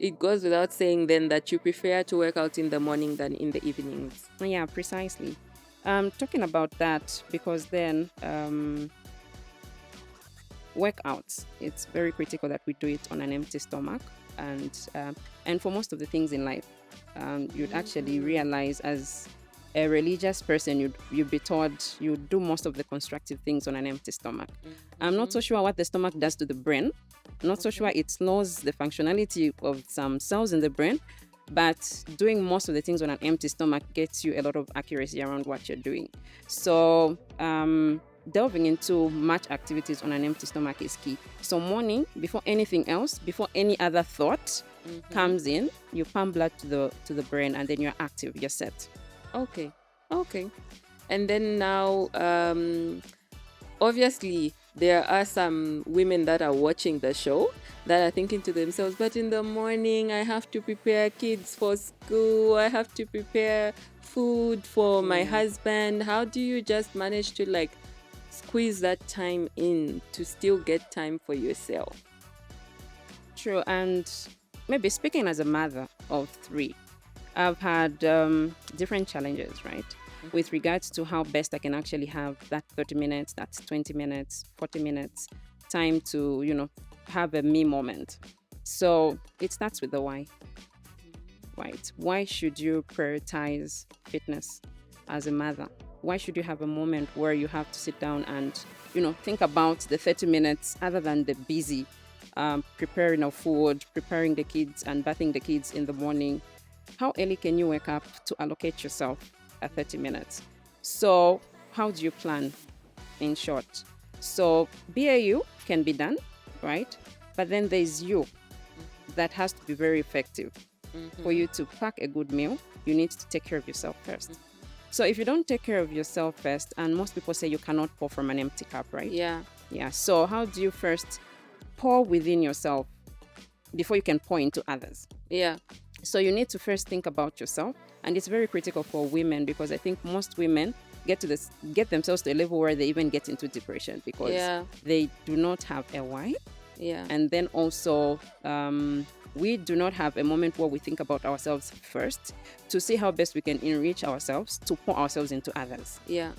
it goes without saying then that you prefer to work out in the morning than in the evenings. Yeah, precisely. Talking about that, because then workouts, it's very critical that we do it on an empty stomach, and for most of the things in life, you'd actually realize as a religious person, you'd be taught you do most of the constructive things on an empty stomach. I'm not so sure what the stomach does to the brain. Not so sure it slows the functionality of some cells in the brain, but doing most of the things on an empty stomach gets you a lot of accuracy around what you're doing. So delving into much activities on an empty stomach is key. So morning, before anything else, before any other thought comes in, you pump blood to the brain, and then you're active, you're set. Okay. Okay. And then now, obviously, there are some women that are watching the show that are thinking to themselves, but in the morning, I have to prepare kids for school, I have to prepare food for my husband. How do you just manage to like squeeze that time in to still get time for yourself? True. And maybe speaking as a mother of three, I've had different challenges, right? With regards to how best I can actually have that 30 minutes, that's 20 minutes, 40 minutes time to, have a me moment. So it starts with the why, right? Why should you prioritize fitness as a mother? Why should you have a moment where you have to sit down and, think about the 30 minutes other than the busy preparing of food, preparing the kids and bathing the kids in the morning? How early can you wake up to allocate yourself at 30 minutes? So how do you plan, in short? So BAU can be done, right? But then there's you that has to be very effective. For you to pack a good meal, you need to take care of yourself first. So if you don't take care of yourself first, and most people say you cannot pour from an empty cup, right? Yeah. Yeah. So how do you first pour within yourself before you can pour into others? Yeah. So you need to first think about yourself, and it's very critical for women because I think most women get themselves to a level where they even get into depression because they do not have a why. Yeah. And then also we do not have a moment where we think about ourselves first to see how best we can enrich ourselves to pour ourselves into others. Yeah.